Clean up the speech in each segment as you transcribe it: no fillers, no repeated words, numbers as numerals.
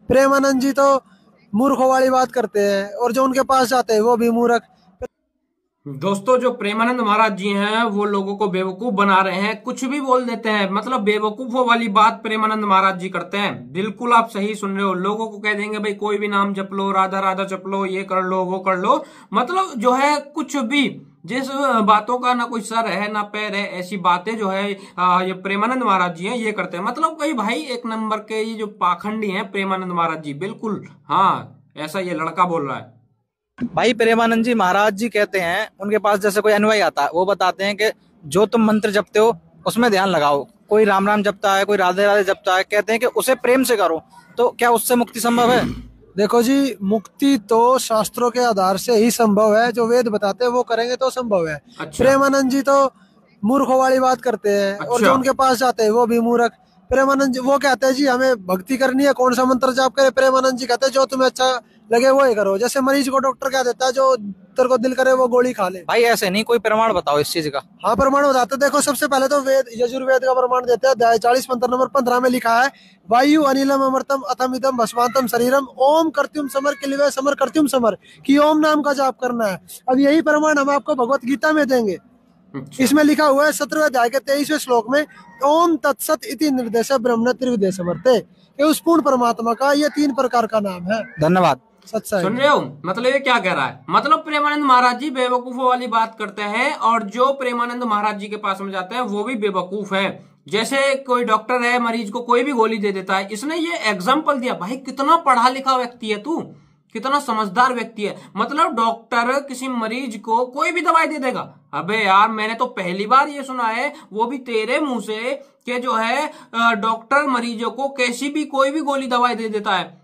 प्रेमानंद जी तो मूर्खों वाली बात करते हैं, और जो उनके पास जाते हैं वो भी मूर्ख। दोस्तों, जो प्रेमानंद महाराज जी हैं वो लोगों को बेवकूफ बना रहे हैं, कुछ भी बोल देते हैं। मतलब बेवकूफों वाली बात प्रेमानंद महाराज जी करते हैं। बिल्कुल आप सही सुन रहे हो। लोगों को कह देंगे भाई कोई भी नाम जप लो, राधा राधा जप लो, ये कर लो वो कर लो। मतलब जो है कुछ भी, जिस बातों का ना कोई सर है ना पैर है, ऐसी बातें जो है ये प्रेमानंद महाराज जी हैं ये करते हैं। मतलब कोई भाई एक नंबर के ये जो पाखंडी हैं प्रेमानंद महाराज जी, बिल्कुल। हाँ, ऐसा ये लड़का बोल रहा है। भाई प्रेमानंद जी महाराज जी कहते हैं, उनके पास जैसे कोई अनुयायी आता है वो बताते हैं कि जो तुम मंत्र जपते हो उसमें ध्यान लगाओ। कोई राम राम जपता है, कोई राधे राधे जपता है, कहते हैं कि उसे प्रेम से करो। तो क्या उससे मुक्ति संभव है? देखो जी, मुक्ति तो शास्त्रों के आधार से ही संभव है। जो वेद बताते हैं वो करेंगे तो संभव है। अच्छा। प्रेमानंद जी तो मूर्खों वाली बात करते हैं, और जो अच्छा। उनके पास जाते हैं वो भी मूर्ख। प्रेमानंद जी वो कहते हैं जी हमें भक्ति करनी है, कौन सा मंत्र जाप करे। प्रेमानंद जी कहते हैं जो तुम्हें अच्छा लगे वो ही करो। जैसे मरीज को डॉक्टर कह देता है जो तेरे को दिल करे वो गोली खा ले। भाई ऐसे नहीं, कोई प्रमाण बताओ इस चीज का। हाँ, प्रमाण बताते हैं। देखो, सबसे पहले तो वेद यजुर्वेद का प्रमाण देते हैं। अध्याय 40 मंत्र नंबर 15 में लिखा है, वायु अनिलम अमृतम अथम इदम भस्मांतम शरीरम ओम कर्त्युम समर किलिवे समर कर्त्युम समर, कि ओम नाम का जाप करना है। अब यही प्रमाण हम आपको भगवत गीता में देंगे। अच्छा। इसमें लिखा हुआ है 17वें अध्याय के 23वें श्लोक में, ओम तत्सत इति निर्देश ब्रह्मण त्रिविधे समर्थे, कि उस पूर्ण परमात्मा का ये 3 प्रकार का नाम है। धन्यवाद। सत्संग। सुन रहे हो? मतलब ये क्या कह रहा है? मतलब प्रेमानंद महाराज जी बेवकूफों वाली बात करते हैं, और जो प्रेमानंद महाराज जी के पास में जाते हैं वो भी बेवकूफ है। जैसे कोई डॉक्टर है, मरीज को कोई भी गोली दे देता है। इसने ये एग्जाम्पल दिया। भाई कितना पढ़ा लिखा व्यक्ति है तू, कितना समझदार व्यक्ति है। मतलब डॉक्टर किसी मरीज को कोई भी दवाई दे देगा। अबे यार, मैंने तो पहली बार ये सुना है, वो भी तेरे मुंह से, कि जो है डॉक्टर मरीजों को कैसी भी कोई भी गोली दवाई दे देता है।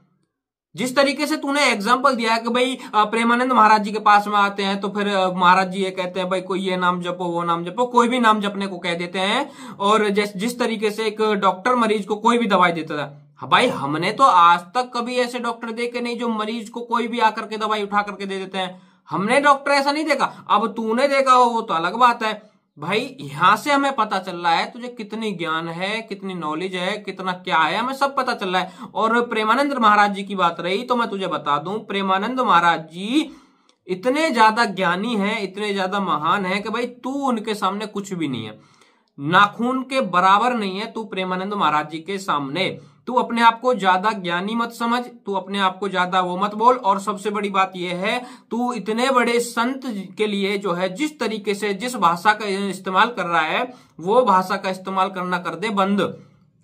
जिस तरीके से तूने एग्जाम्पल दिया है कि भाई प्रेमानंद महाराज जी के पास में आते हैं तो फिर महाराज जी ये कहते हैं भाई कोई ये नाम जपो वो नाम जपो, कोई भी नाम जपने को कह देते हैं। और जिस तरीके से एक डॉक्टर मरीज को कोई भी दवाई देता था, भाई हमने तो आज तक कभी ऐसे डॉक्टर देखे नहीं जो मरीज को कोई भी आकर के दवाई उठा करके दे देते हैं। हमने डॉक्टर ऐसा नहीं देखा। अब तूने देखा हो वो तो अलग बात है। भाई यहां से हमें पता चल रहा है तुझे कितनी ज्ञान है, कितनी नॉलेज है, कितना क्या है, हमें सब पता चल रहा है। और प्रेमानंद महाराज जी की बात रही तो मैं तुझे बता दूं, प्रेमानंद महाराज जी इतने ज्यादा ज्ञानी हैं, इतने ज्यादा महान हैं कि भाई तू उनके सामने कुछ भी नहीं है। नाखून के बराबर नहीं है तू प्रेमानंद महाराज जी के सामने। तू अपने आप को ज्यादा ज्ञानी मत समझ, तू अपने आप को ज्यादा वो मत बोल। और सबसे बड़ी बात यह है, तू इतने बड़े संत के लिए जो है जिस तरीके से जिस भाषा का इस्तेमाल कर रहा है वो भाषा का इस्तेमाल करना कर दे बंद।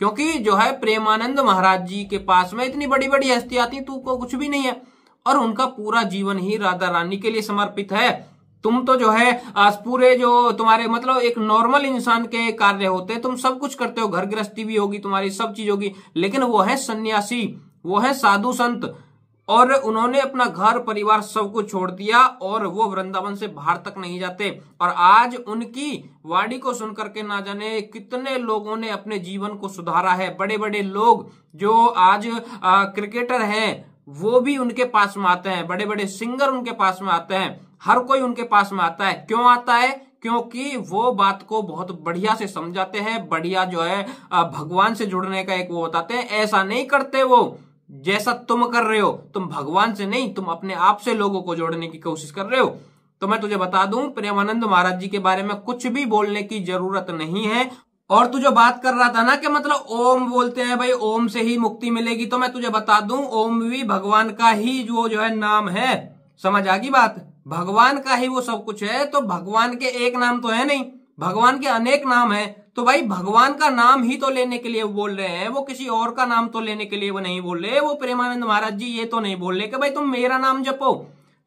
क्योंकि जो है प्रेमानंद महाराज जी के पास में इतनी बड़ी बड़ी हस्ती आती, तू को कुछ भी नहीं है। और उनका पूरा जीवन ही राधा रानी के लिए समर्पित है। तुम तो जो है पूरे जो तुम्हारे मतलब एक नॉर्मल इंसान के कार्य होते हैं, तुम सब कुछ करते हो, घर गृहस्थी भी होगी तुम्हारी, सब चीज होगी। लेकिन वो है सन्यासी, वो है साधु संत, और उन्होंने अपना घर परिवार सब कुछ छोड़ दिया और वो वृंदावन से बाहर तक नहीं जाते। और आज उनकी वाणी को सुनकर के ना जाने कितने लोगों ने अपने जीवन को सुधारा है। बड़े बड़े लोग जो आज क्रिकेटर हैं वो भी उनके पास में आते हैं, बड़े बड़े सिंगर उनके पास में आते हैं, हर कोई उनके पास में आता है। क्यों आता है? क्योंकि वो बात को बहुत बढ़िया से समझाते हैं, बढ़िया जो है भगवान से जुड़ने का एक वो बताते हैं। ऐसा नहीं करते वो जैसा तुम कर रहे हो, तुम भगवान से नहीं, तुम अपने आप से लोगों को जोड़ने की कोशिश कर रहे हो। तो मैं तुझे बता दूं, प्रेमानंद महाराज जी के बारे में कुछ भी बोलने की जरूरत नहीं है। और तू जो बात कर रहा था ना कि मतलब ओम बोलते हैं भाई, ओम से ही मुक्ति मिलेगी, तो मैं तुझे बता दूं ओम भी भगवान का ही जो है नाम है। समझ आ गई बात? भगवान का ही वो सब कुछ है। तो भगवान के एक नाम तो है नहीं, भगवान के अनेक नाम है। तो भाई भगवान का नाम ही तो लेने के लिए वो बोल रहे हैं, वो किसी और का नाम तो लेने के लिए वो नहीं बोल रहे। वो प्रेमानंद महाराज जी ये तो नहीं बोल रहे कि भाई तुम मेरा नाम जपो,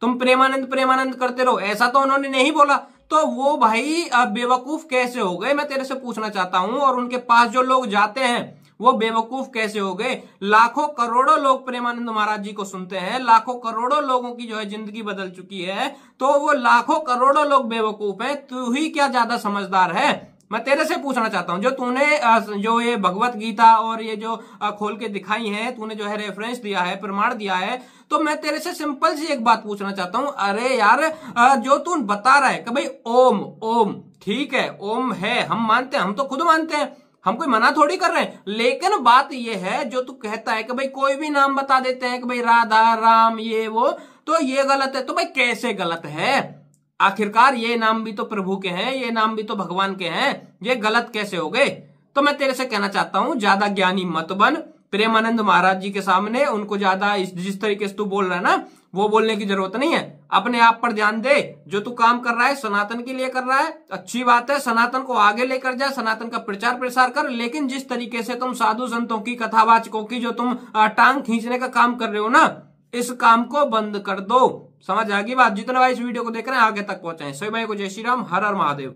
तुम प्रेमानंद प्रेमानंद करते रहो, ऐसा तो उन्होंने नहीं बोला। तो वो भाई बेवकूफ कैसे हो गए, मैं तेरे से पूछना चाहता हूं। और उनके पास जो लोग जाते हैं वो बेवकूफ कैसे हो गए? लाखों करोड़ों लोग प्रेमानंद महाराज जी को सुनते हैं, लाखों करोड़ों लोगों की जो है जिंदगी बदल चुकी है। तो वो लाखों करोड़ों लोग बेवकूफ हैं, तू ही क्या ज्यादा समझदार है? मैं तेरे से पूछना चाहता हूं, जो तूने जो ये भगवत गीता और ये जो खोल के दिखाई है, तूने जो है रेफरेंस दिया है, प्रमाण दिया है, तो मैं तेरे से सिंपल सी एक बात पूछना चाहता हूं। अरे यार, जो तू बता रहा है कि भाई ओम ओम ठीक है, ओम है, हम मानते हैं, हम तो खुद मानते हैं। हम कोई मना थोड़ी कर रहे हैं, लेकिन बात यह है जो तू कहता है कि भाई कोई भी नाम बता देते हैं कि भाई राधा राम ये वो, तो ये गलत है। तो भाई कैसे गलत है? आखिरकार ये नाम भी तो प्रभु के हैं, ये नाम भी तो भगवान के हैं, ये गलत कैसे हो गए? तो मैं तेरे से कहना चाहता हूं ज्यादा ज्ञानी मत बन प्रेमानंद महाराज जी के सामने। उनको ज्यादा जिस तरीके से तू बोल रहा है ना, वो बोलने की जरूरत नहीं है। अपने आप पर ध्यान दे। जो तू काम कर रहा है सनातन के लिए कर रहा है, अच्छी बात है, सनातन को आगे लेकर जा, सनातन का प्रचार प्रसार कर। लेकिन जिस तरीके से तुम साधु संतों की, कथावाचकों की जो तुम टांग खींचने का काम कर रहे हो ना, इस काम को बंद कर दो। समझ आ गई बात? जितने भाई इस वीडियो को देख रहे हैं आगे तक पहुंचाएं। सभी भाई को जय श्री राम, हर हर महादेव।